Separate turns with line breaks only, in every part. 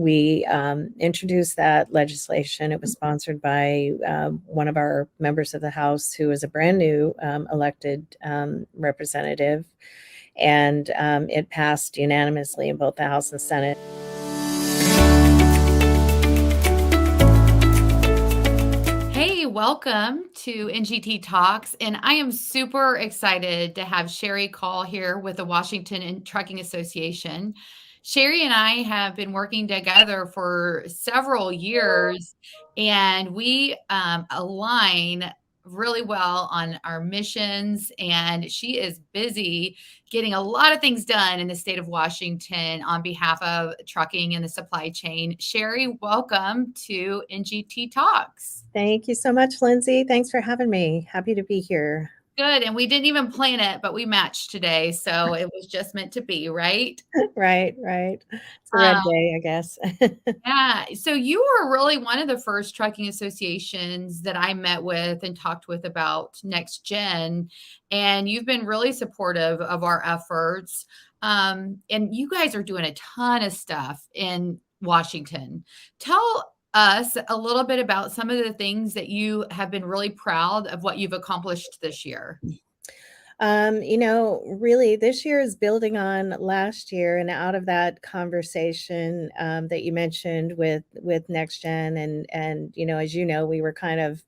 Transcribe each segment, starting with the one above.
we introduced that legislation. It was sponsored by one of our members of the House who is a brand new elected representative, and it passed unanimously in both the House and Senate.
Hey, welcome to NGT Talks, and I am super excited to have Sheri call here with the Washington and Trucking Association. Sheri and I have been working together for several years, and we align really well on our missions. And she is busy getting a lot of things done in the state of Washington on behalf of trucking and the supply chain. Sheri, welcome to NGT Talks.
Thank you so much, Lindsay. Thanks for having me. Happy to be here.
Good, and we didn't even plan it, but we matched today, so it was just meant to be, right?
Right, right. It's a red
Um,
day, I guess.
yeah, so you were really one of the first trucking associations that I met with and talked with about Next Gen, and you've been really supportive of our efforts. And you guys are doing a ton of stuff in Washington. Tell us a little bit about some of the things that you have been really proud of what you've accomplished this year.
Really, this year is building on last year, and out of that conversation that you mentioned with Next Gen, and as you know, we were kind of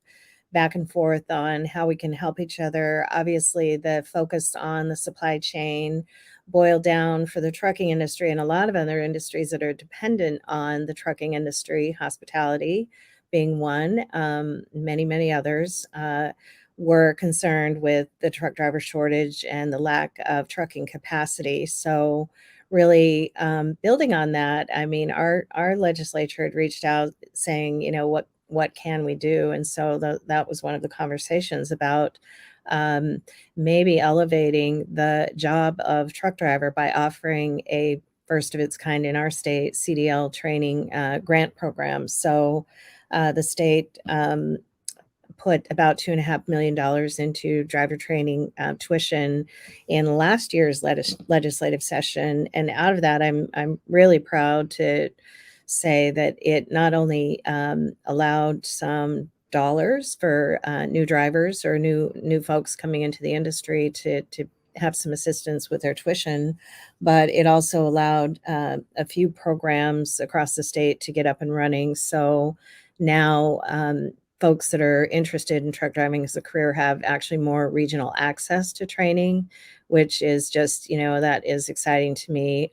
back and forth on how we can help each other. Obviously, the focus on the supply chain boiled down for the trucking industry and a lot of other industries that are dependent on the trucking industry, hospitality being one, many others. Were concerned with the truck driver shortage and the lack of trucking capacity. So, really building on that, I mean, our legislature had reached out saying, what can we do? And so that was one of the conversations about um, maybe elevating the job of truck driver by offering a first of its kind in our state CDL training grant program. So the state put about $2.5 million into driver training tuition in last year's legislative session, and out of that, I'm really proud to say that it not only allowed some dollars for new drivers or new folks coming into the industry to have some assistance with their tuition, but it also allowed a few programs across the state to get up and running. So now folks that are interested in truck driving as a career have actually more regional access to training, which is just, that is exciting to me.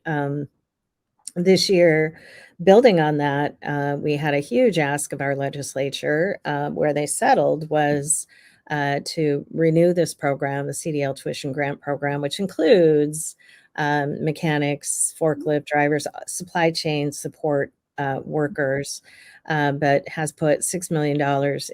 This year, building on that, we had a huge ask of our legislature. Where they settled was to renew this program, the CDL tuition grant program, which includes mechanics, forklift drivers, supply chain support workers, but has put $6 million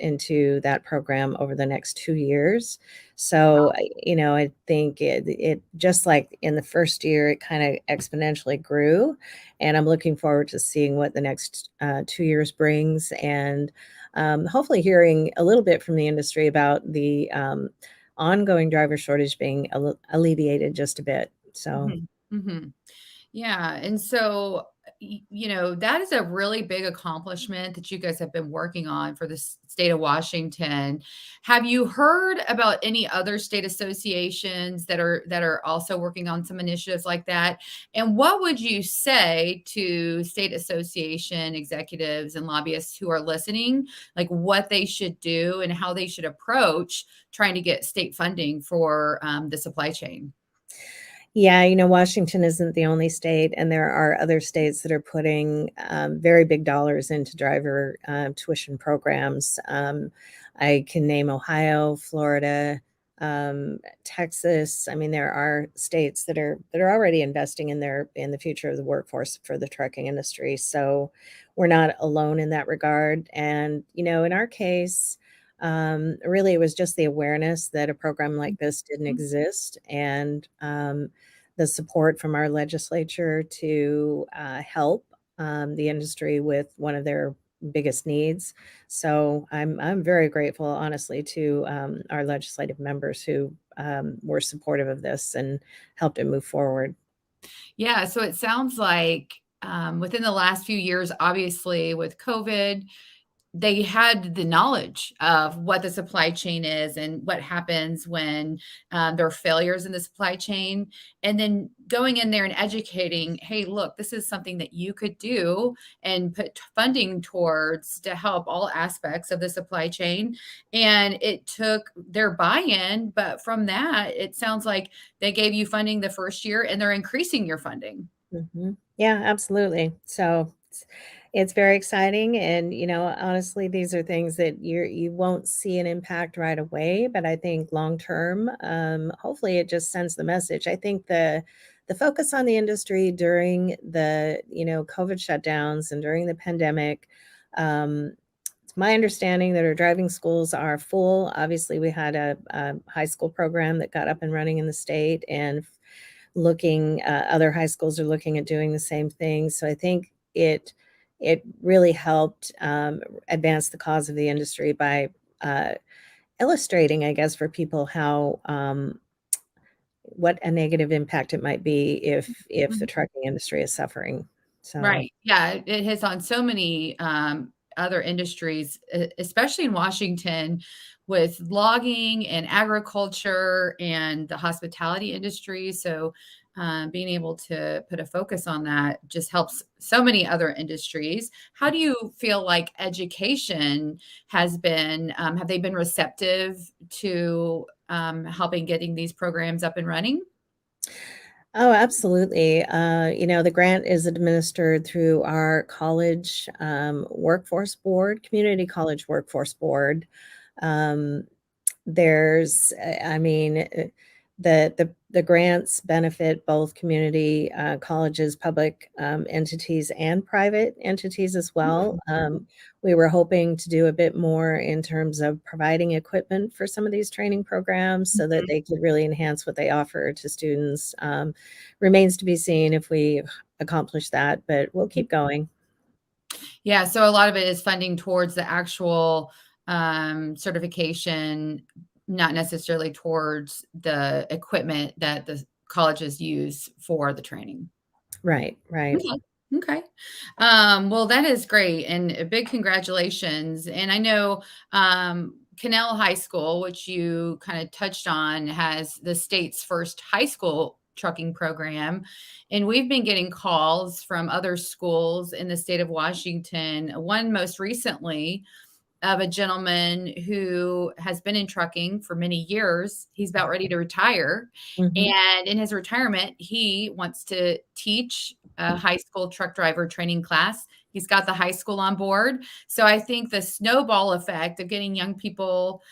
into that program over the next 2 years. So, I think it just like in the first year, it kind of exponentially grew. And I'm looking forward to seeing what the next 2 years brings, and hopefully hearing a little bit from the industry about the ongoing driver shortage being alleviated just a bit. So.
Mhm, mhm. Yeah, and so, that is a really big accomplishment that you guys have been working on for the state of Washington. Have you heard about any other state associations that are also working on some initiatives like that? And what would you say to state association executives and lobbyists who are listening, like what they should do and how they should approach trying to get state funding for the supply chain?
Yeah, Washington isn't the only state, and there are other states that are putting very big dollars into driver tuition programs. I can name Ohio, Florida, Texas. I mean, there are states that are already investing in the future of the workforce for the trucking industry. So we're not alone in that regard. And in our case, really, it was just the awareness that a program like this didn't exist, and the support from our legislature to help the industry with one of their biggest needs. So I'm very grateful, honestly, to our legislative members who were supportive of this and helped it move forward.
Yeah, so it sounds like within the last few years, obviously with COVID, they had the knowledge of what the supply chain is and what happens when there are failures in the supply chain. And then going in there and educating, hey, look, this is something that you could do and put funding towards to help all aspects of the supply chain. And it took their buy in. But from that, it sounds like they gave you funding the first year and they're increasing your funding.
Yeah, absolutely. So it's very exciting, and honestly, these are things that you won't see an impact right away, but I think long term, hopefully, it just sends the message. I think the focus on the industry during the COVID shutdowns and during the pandemic. It's my understanding that our driving schools are full. Obviously, we had a high school program that got up and running in the state, and looking other high schools are looking at doing the same thing. So I think it really helped advance the cause of the industry by illustrating, I guess, for people how what a negative impact it might be if the trucking industry is suffering. So
Right. Yeah, it hits on so many, other industries, especially in Washington with logging and agriculture and the hospitality industry. So, being able to put a focus on that just helps so many other industries. How do you feel like education has been, have they been receptive to, helping getting these programs up and running?
Oh, absolutely. The grant is administered through our college workforce board, community college workforce board. Um, there's, I mean, the grants benefit both community colleges, public entities, and private entities as well. We were hoping to do a bit more in terms of providing equipment for some of these training programs so that they could really enhance what they offer to students. Remains to be seen if we accomplish that, but we'll keep going.
Yeah, so a lot of it is funding towards the actual, certification, not necessarily towards the equipment that the colleges use for the training.
Right, right.
Okay. Okay. Well, that is great, and a big congratulations. And I know Cannell High School, which you kind of touched on, has the state's first high school trucking program. And we've been getting calls from other schools in the state of Washington. One most recently of a gentleman who has been in trucking for many years. He's about ready to retire.
Mhm.
And in his retirement, he wants to teach a high school truck driver training class. He's got the high school on board. So I think the snowball effect of getting young people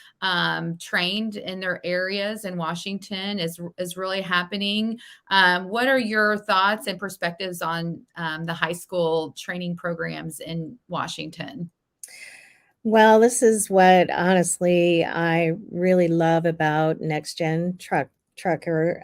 trained in their areas in Washington is really happening. What are your thoughts and perspectives on the high school training programs in Washington?
Well, this is what honestly I really love about Next Gen Trucker,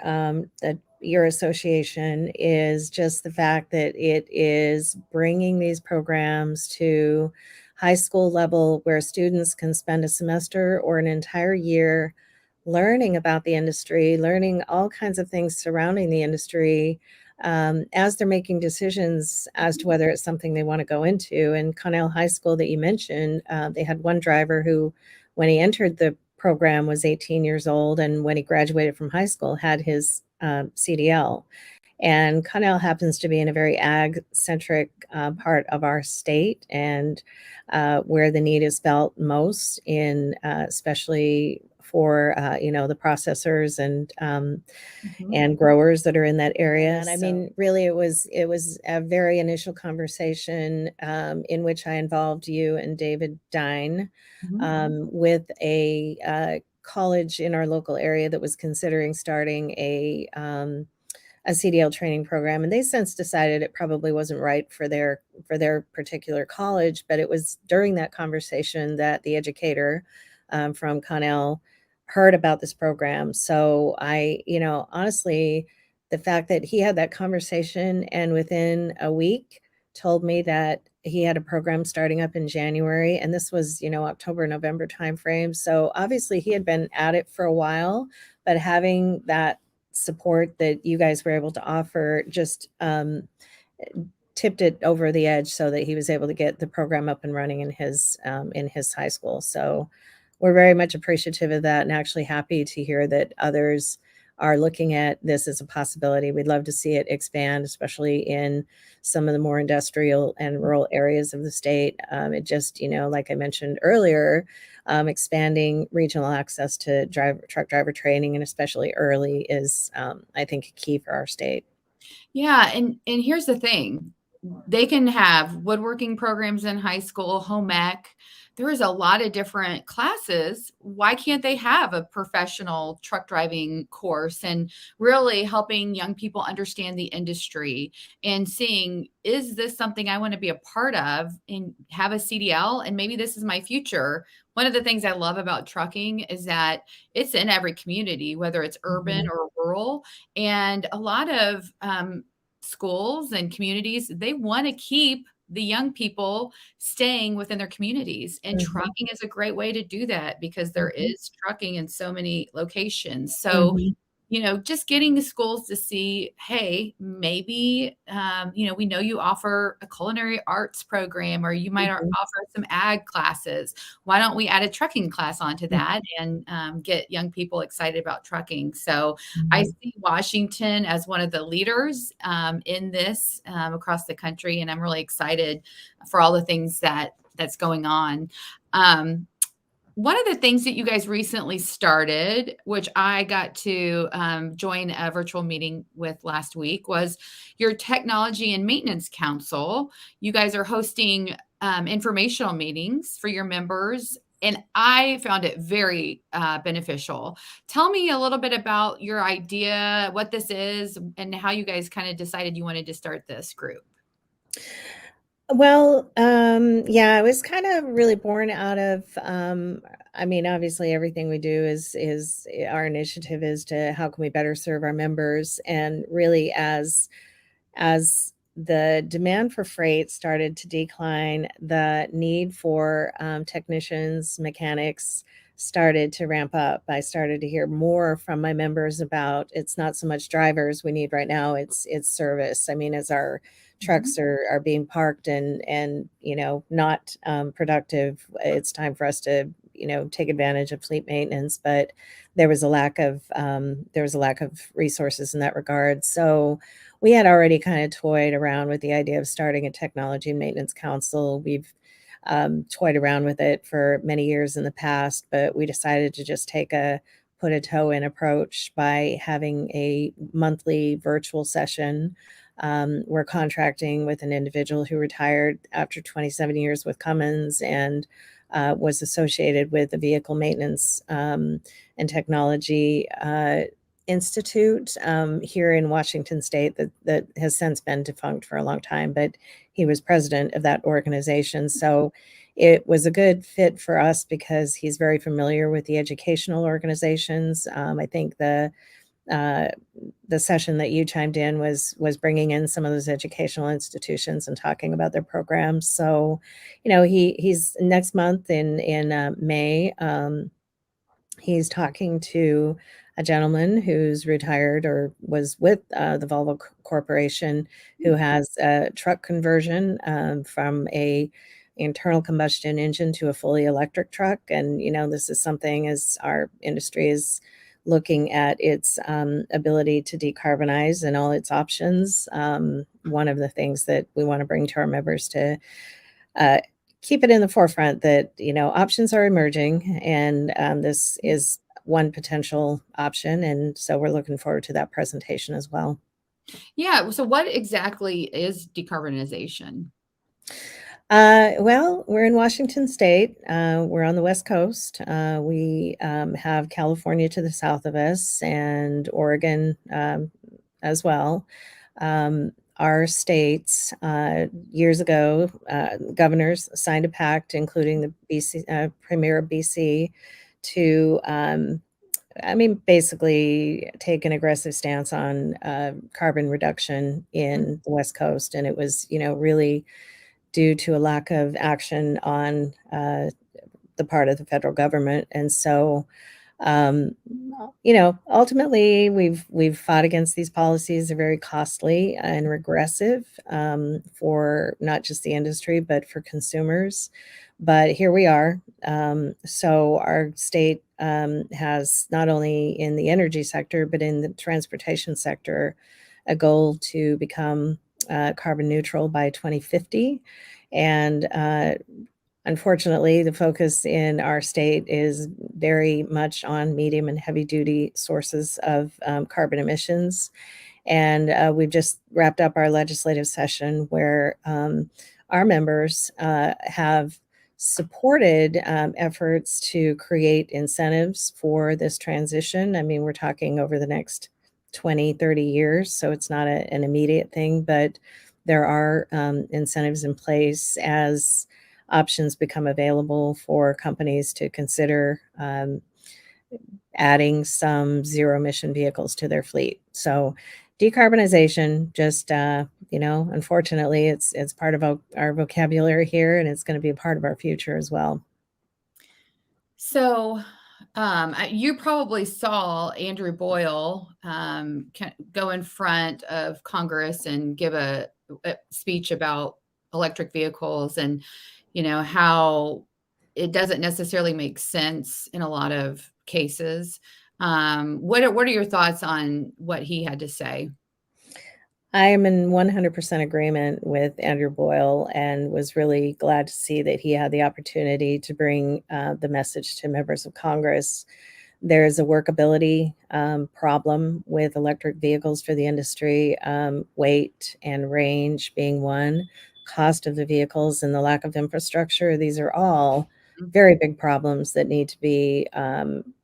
that your association is just the fact that it is bringing these programs to high school level where students can spend a semester or an entire year learning about the industry, learning all kinds of things surrounding the industry, as they're making decisions as to whether it's something they want to go into. And Connell High School that you mentioned, they had one driver who, when he entered the program, was 18 years old, and when he graduated from high school, had his CDL. And Connell happens to be in a very ag centric part of our state, and where the need is felt most, in especially for the processors
Mhm.
and growers that are in that area. And I mean, really, it was a very initial conversation in which I involved you and David Dine
Mhm.
with a college in our local area that was considering starting a CDL training program, and they since decided it probably wasn't right for their particular college. But it was during that conversation that the educator from Connell heard about this program. So honestly, the fact that he had that conversation and within a week told me that he had a program starting up in January, and this was October, November timeframe. So obviously he had been at it for a while, but having that support that you guys were able to offer just tipped it over the edge so that he was able to get the program up and running in his high school. So we're very much appreciative of that and actually happy to hear that others are looking at this as a possibility. We'd love to see it expand, especially in some of the more industrial and rural areas of the state. It just, like I mentioned earlier, expanding regional access to truck driver training, and especially early, is, I think, key for our state.
Yeah, and here's the thing. They can have woodworking programs in high school, home ec. There is a lot of different classes. Why can't they have a professional truck driving course and really helping young people understand the industry and seeing, is this something I want to be a part of and have a CDL? And maybe this is my future. One of the things I love about trucking is that it's in every community, whether it's urban
Mhm,
or rural. And a lot of schools and communities, they want to keep the young people staying within their communities. And
mhm,
trucking is a great way to do that because there
mhm,
is trucking in so many locations. So,
mhm,
just getting the schools to see, hey, maybe, we know you offer a culinary arts program or you might
mhm,
offer some ag classes. Why don't we add a trucking class onto that and get young people excited about trucking? So I
mhm,
see Washington as one of the leaders in this across the country, and I'm really excited for all the things that's going on. Um, One of the things that you guys recently started, which I got to join a virtual meeting with last week, was your Technology and Maintenance Council. You guys are hosting informational meetings for your members, and I found it very beneficial. Tell me a little bit about your idea, what this is, and how you guys kind of decided you wanted to start this group.
Well, yeah, it was kind of really born out of, I mean, obviously everything we do is our initiative is to how can we better serve our members, and really as the demand for freight started to decline, the need for technicians, mechanics started to ramp up. I started to hear more from my members about it's not so much drivers we need right now, it's service. I mean, as our
Mhm.
trucks are being parked and not productive, it's time for us to take advantage of fleet maintenance. But there was a lack of resources in that regard. So we had already kind of toyed around with the idea of starting a technology and maintenance council. We've toyed around with it for many years in the past, but we decided to just take a put a toe in approach by having a monthly virtual session. We're contracting with an individual who retired after 27 years with Cummins and was associated with the vehicle maintenance and technology institute here in Washington State that has since been defunct for a long time, but he was president of that organization. So it was a good fit for us because he's very familiar with the educational organizations. I think uh, the session that you chimed in was bringing in some of those educational institutions and talking about their programs. So, he's next month in May. He's talking to a gentleman who's retired or was with the Volvo Corporation, who has a truck conversion from a internal combustion engine to a fully electric truck. And this is something, as our industry is looking at its ability to decarbonize and all its options. One of the things that we want to bring to our members to uh, keep it in the forefront that options are emerging, and this is one potential option, and so we're looking forward to that presentation as well.
Yeah. So, what exactly is decarbonization?
Well, we're in Washington State. We're on the West Coast. We have California to the south of us and Oregon as well. Our states, years ago, governors signed a pact, including the BC Premier of BC, to I mean, basically take an aggressive stance on carbon reduction in the West Coast, and it was, really due to a lack of action on the part of the federal government. And so Um, ultimately, we've fought against these policies. They're very costly and regressive for not just the industry, but for consumers. But here we are. So our state has not only in the energy sector, but in the transportation sector, a goal to become carbon neutral by 2050. And unfortunately, the focus in our state is very much on medium and heavy duty sources of carbon emissions. And we've just wrapped up our legislative session where our members have supported efforts to create incentives for this transition. I mean, we're talking over the next 20, 30 years, so it's not an immediate thing, but there are incentives in place as options become available for companies to consider adding some zero emission vehicles to their fleet. So decarbonization, just unfortunately, it's part of our vocabulary here, and it's going to be a part of our future as well.
So, you probably saw Andrew Boyle go in front of Congress and give a speech about electric vehicles and, how it doesn't necessarily make sense in a lot of cases. What are your thoughts on what he had to say?
I am in 100% agreement with Andrew Boyle and was really glad to see that he had the opportunity to bring the message to members of Congress. There is a workability problem with electric vehicles for the industry, weight and range being one, cost of the vehicles and the lack of infrastructure. These are all very big problems that need to be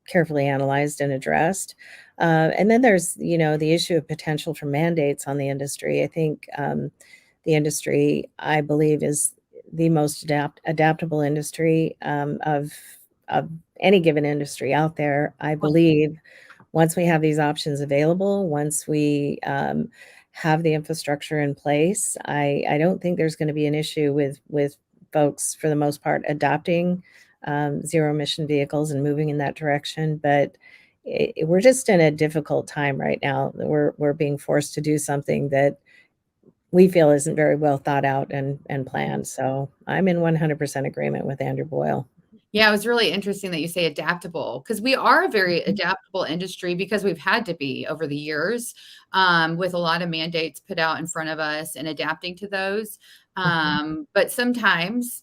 carefully analyzed and addressed. And then there's, the issue of potential for mandates on the industry. I think the industry, I believe, is the most adaptable industry of any given industry out there. I believe once we have these options available, once we have the infrastructure in place, I don't think there's going to be an issue with folks for the most part adopting zero emission vehicles and moving in that direction. But we're just in a difficult time right now. We're being forced to do something that we feel isn't very well thought out and planned. So I'm in 100% agreement with Andrew Boyle.
Yeah, it was really interesting that you say adaptable because we are a very adaptable industry because we've had to be over the years with a lot of mandates put out in front of us and adapting to those.
Mhm.
But sometimes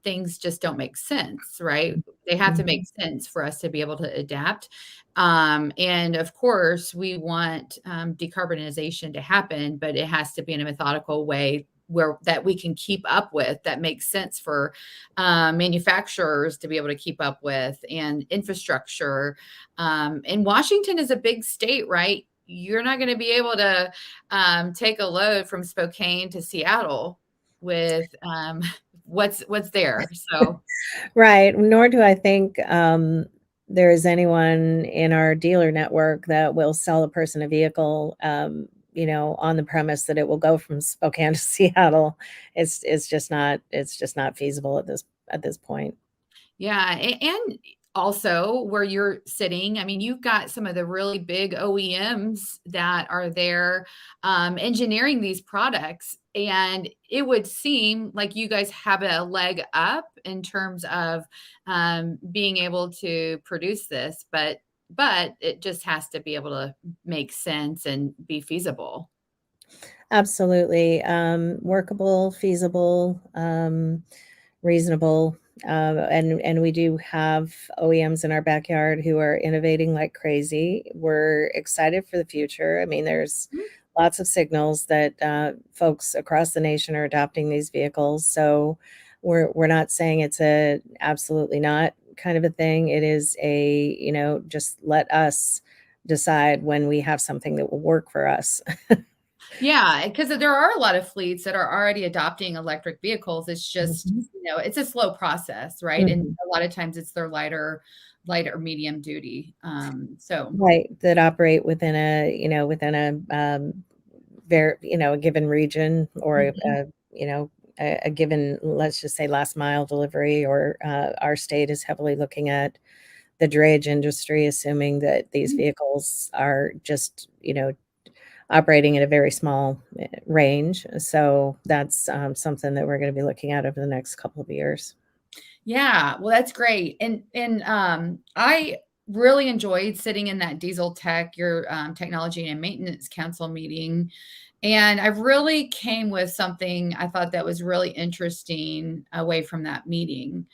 things just don't make sense, right? They have to make
Mhm.
sense for us to be able to adapt. And of course, we want decarbonization to happen, but it has to be in a methodical way where that we can keep up with that makes sense for manufacturers to be able to keep up with and infrastructure. And Washington is a big state, right? You're not going to be able to take a load from Spokane to Seattle with what's there. So
Right, nor do I think, there is anyone in our dealer network that will sell a person a vehicle, on the premise that it will go from Spokane to Seattle. It's just not feasible at this point.
yeah, and also where you're sitting, I mean, you've got some of the really big OEMs that are there engineering these products. And it would seem like you guys have a leg up in terms of being able to produce this, but it just has to be able to make sense and be feasible.
Absolutely, workable, feasible, reasonable, and we do have OEMs in our backyard who are innovating like crazy. We're excited for the future. I mean, there's lots of signals that folks across the nation are adopting these vehicles. So we're not saying it's a absolutely not kind of a thing. It is a, just let us decide when we have something that will work for us.
Yeah, because there are a lot of fleets that are already adopting electric vehicles. It's just,
Mhm.
it's a slow process, right? And
Mhm.
a lot of times it's their lighter medium duty. So
Right, that operate within a, a given region or
mhm.
a given, let's just say, last mile delivery, or our state is heavily looking at the drayage industry, assuming that these
Mhm.
vehicles are just, operating at a very small range. So that's something that we're going to be looking at over the next couple of years.
Yeah, well, that's great, and I really enjoyed sitting in that diesel tech, your, technology and maintenance council meeting, and I really came with something I thought that was really interesting away from that meeting.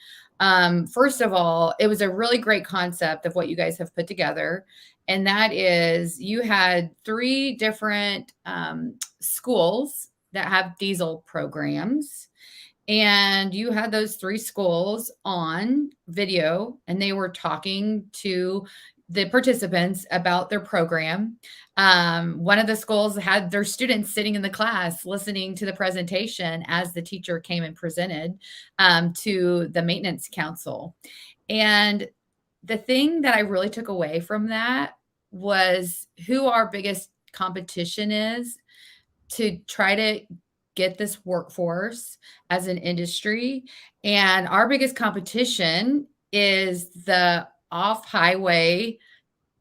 First of all, it was a really great concept of what you guys have put together, and that is you had 3 different, schools that have diesel programs, and you had those 3 schools on video, and they were talking to the participants about their program. One of the schools had their students sitting in the class listening to the presentation as the teacher came and presented, to the maintenance council. And the thing that I really took away from that was who our biggest competition is to try to get this workforce as an industry. And our biggest competition is the off highway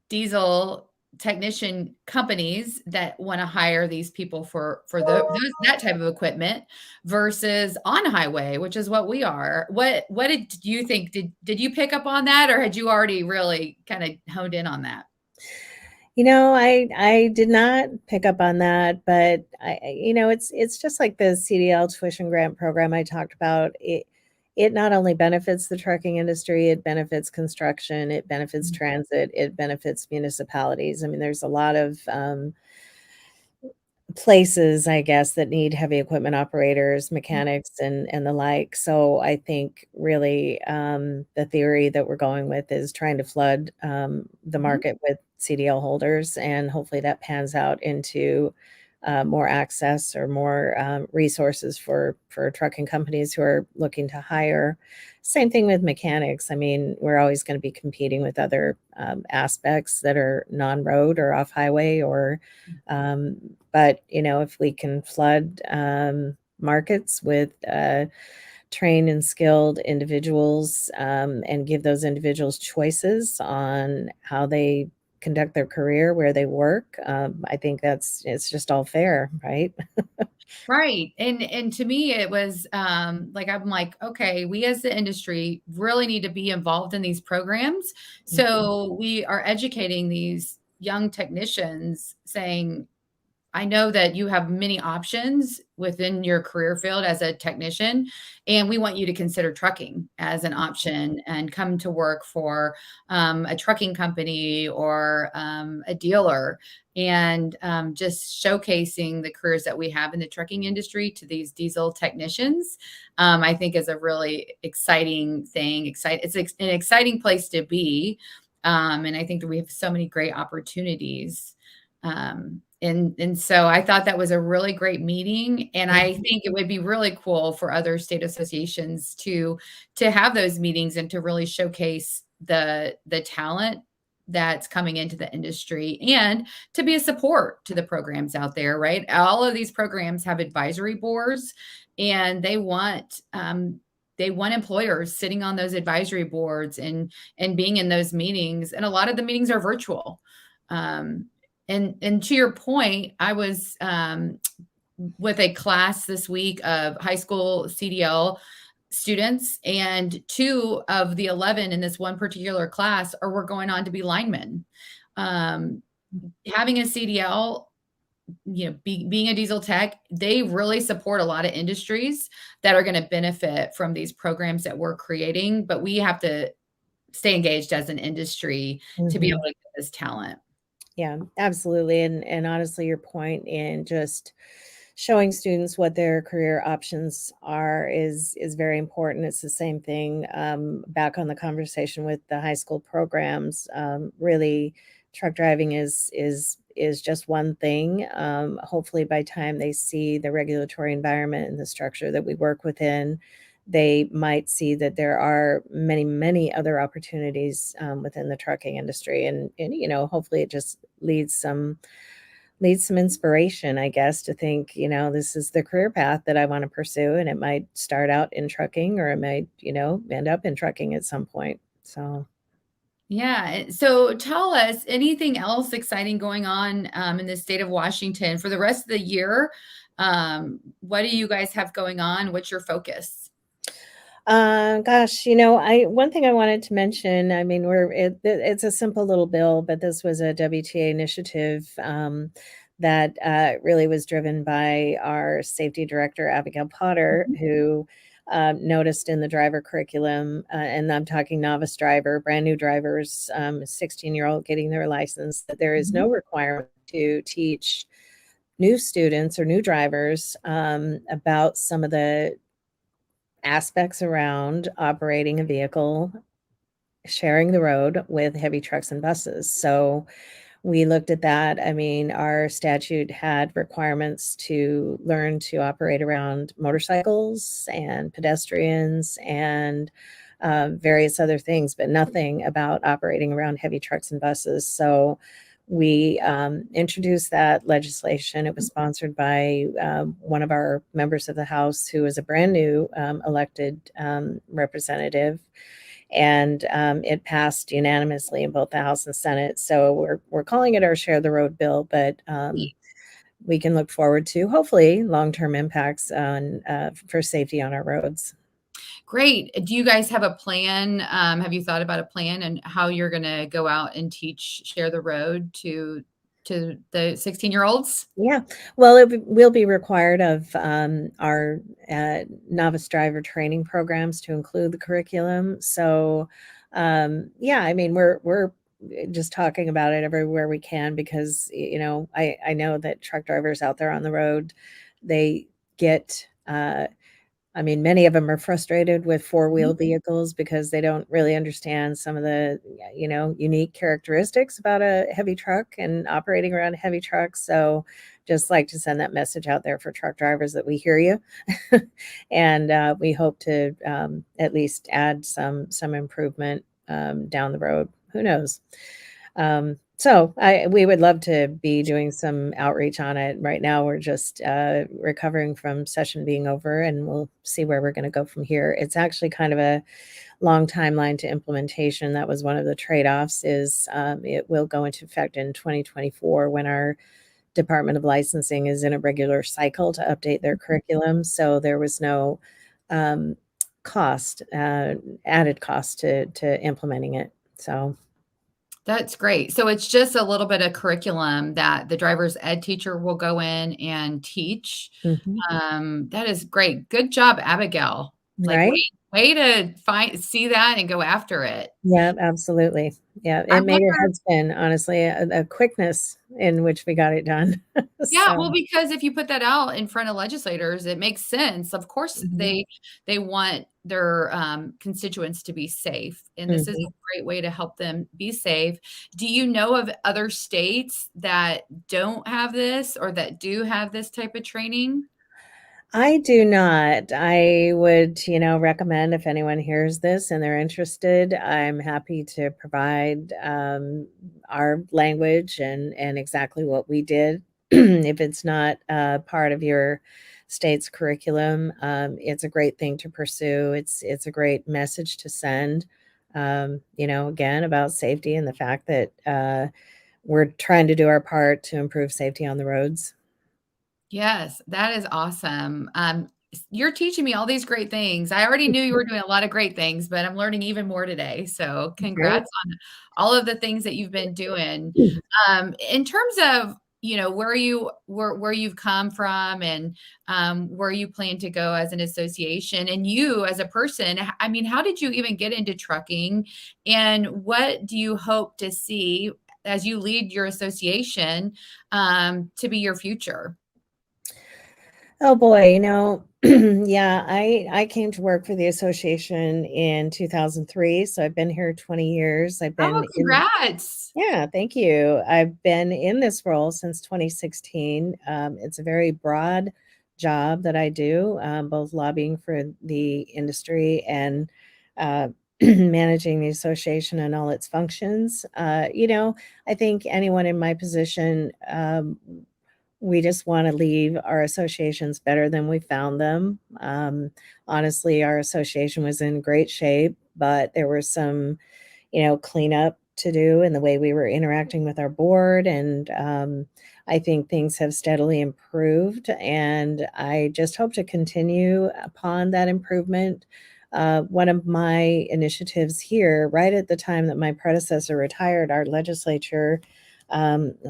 diesel technician companies that want to hire these people for that type of equipment versus on highway, which is what we are. What did you think? Did you pick up on that, or had you already really kind of honed in on that?
I did not pick up on that, but it's just like the CDL tuition grant program I talked about. It not only benefits the trucking industry, it benefits construction, it benefits transit, it benefits municipalities. I mean, there's a lot of places, I guess, that need heavy equipment operators, mechanics, and the like. So I think really the theory that we're going with is trying to flood the
Mhm.
market with CDL holders, and hopefully that pans out into more access or more resources for trucking companies who are looking to hire. Same thing with mechanics. I mean, we're always going to be competing with other aspects that are non-road or off highway or um, but, if we can flood markets with trained and skilled individuals and give those individuals choices on how they conduct their career, where they work, I think it's just all fair, right?
Right. And to me it was like I'm like, okay, we as the industry really need to be involved in these programs.
Mhm.
So we are educating these young technicians saying, I know that you have many options within your career field as a technician, and we want you to consider trucking as an option and come to work for a trucking company or a dealer, and just showcasing the careers that we have in the trucking industry to these diesel technicians. I think is a really exciting thing. An exciting place to be, and I think that we have so many great opportunities. And so I thought that was a really great meeting, and I
Mhm.
think it would be really cool for other state associations to have those meetings and to really showcase the talent that's coming into the industry and to be a support to the programs out there, right? All of these programs have advisory boards, and they want employers sitting on those advisory boards and being in those meetings, and a lot of the meetings are virtual. Um, and to your point, I was with a class this week of high school CDL students, and 2 of the 11 in this one particular class are were going on to be linemen. Um, Having a CDL, being a diesel tech, they really support a lot of industries that are going to benefit from these programs that we're creating. But we have to stay engaged as an industry to be able
Mhm.
to get this talent.
Yeah, absolutely. And honestly, your point in just showing students what their career options are is very important. It's the same thing back on the conversation with the high school programs. Really, truck driving is just one thing. Hopefully, by time they see the regulatory environment and the structure that we work within, they might see that there are many, many other opportunities within the trucking industry, and hopefully, it just leads some inspiration, I guess, to think, this is the career path that I want to pursue, and it might start out in trucking, or it might, end up in trucking at some point. So,
Yeah. So tell us anything else exciting going on in the state of Washington for the rest of the year. What do you guys have going on? What's your focus?
Gosh, you know, I one thing I wanted to mention, I mean, it's a simple little bill, but this was a WTA initiative that really was driven by our safety director, Abigail Potter,
Mhm.
who noticed in the driver curriculum, and I'm talking novice driver, brand new drivers, 16-year-old getting their license, that there is
Mhm.
no requirement to teach new students or new drivers about some of the aspects around operating a vehicle, sharing the road with heavy trucks and buses. So we looked at that. I mean, our statute had requirements to learn to operate around motorcycles and pedestrians and various other things, but nothing about operating around heavy trucks and buses. So we introduced that legislation. It was sponsored by one of our members of the House, who is a brand new elected representative, and it passed unanimously in both the House and Senate. So we're calling it our Share the Road bill, but we can look forward to hopefully long-term impacts on for safety on our roads.
Great. Do you guys have a plan? Have you thought about a plan and how you're going to go out and teach Share the Road to the 16-year-olds?
Yeah, well, it will be required of our novice driver training programs to include the curriculum. So, yeah, I mean, we're just talking about it everywhere we can because you know I know that truck drivers out there on the road, they get I mean, many of them are frustrated with four-wheel vehicles because they don't really understand some of the, you know, unique characteristics about a heavy truck and operating around a heavy truck. So just like to send that message out there for truck drivers that we hear you. And we hope to at least add some improvement down the road. Who knows? So we would love to be doing some outreach on it. Right now, we're just recovering from session being over, and we'll see where we're going to go from here. It's actually kind of a long timeline to implementation. That was one of the trade-offs. Is it will go into effect in 2024 when our Department of Licensing is in a regular cycle to update their curriculum. So there was no um, cost, added cost to implementing it. So.
That's great. So it's just a little bit of curriculum that the driver's ed teacher will go in and teach.
Mhm.
That is great. Good job, Abigail. Like,
Right?
way to see that and go after it.
Yeah, absolutely. Yeah,
I
it made your
wonder.
head spin, honestly, a quickness in which we got it done.
Yeah,
So,
well, because if you put that out in front of legislators, it makes sense. Of course,
mhm,
they want their, constituents to be safe, and this is
mhm.
a great way to help them be safe. Do you know of other states that don't have this or that do have this type of training?
I do not. I would, you know, recommend if anyone hears this and they're interested, I'm happy to provide our language and exactly what we did. If it's not part of your state's curriculum, it's a great thing to pursue. It's a great message to send. You know, again about safety and the fact that we're trying to do our part to improve safety on the roads.
Yes, that is awesome. You're teaching me all these great things. I already knew you were doing a lot of great things, but I'm learning even more today. So
Great.
congrats on all of the things that you've been doing. In terms of, where you've come from and where you plan to go as an association and you as a person, I mean, how did you even get into trucking and what do you hope to see as you lead your association to be your future?
Oh boy, you know, yeah, I came to work for the association in 2003, so I've been here 20 years. I've
Oh,
been in
congrats.
Yeah, thank you. I've been in this role since 2016. It's a very broad job that I do, both lobbying for the industry and managing the association and all its functions. You know, I think anyone in my position, we just want to leave our associations better than we found them. Honestly, our association was in great shape, but there were some cleanup to do in the way we were interacting with our board. And I think things have steadily improved. And I just hope to continue upon that improvement. One of my initiatives here, right at the time that my predecessor retired, our legislature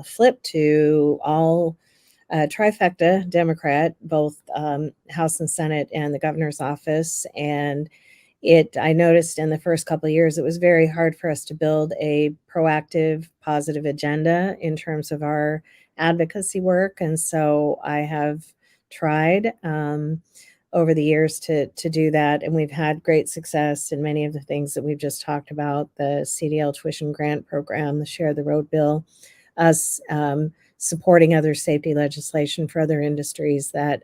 flipped to all trifecta Democrat, both House and Senate and the governor's office. And I noticed in the first couple of years, it was very hard for us to build a proactive, positive agenda in terms of our advocacy work. And so I have tried over the years to do that. And we've had great success in many of the things that we've just talked about: the CDL tuition grant program, the Share the Road bill, us supporting other safety legislation for other industries that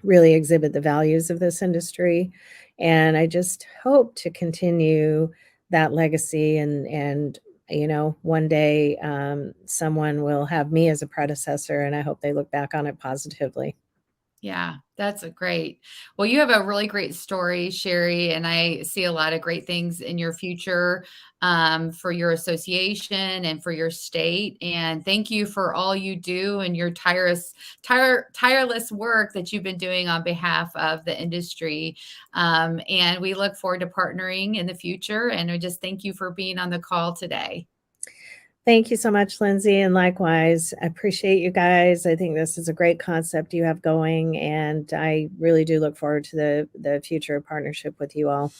really exhibit the values of this industry. And I just hope to continue that legacy, and one day someone will have me as a predecessor, and I hope they look back on it positively.
Yeah, that's a great. Well, you have a really great story, Sheri, and I see a lot of great things in your future for your association and for your state. And thank you for all you do and your tireless work that you've been doing on behalf of the industry. And we look forward to partnering in the future. And I just thank you for being on the call today.
Thank you so much, Lindsay, and likewise. I appreciate you guys. I think this is a great concept you have going, and I really do look forward to the future partnership with you all.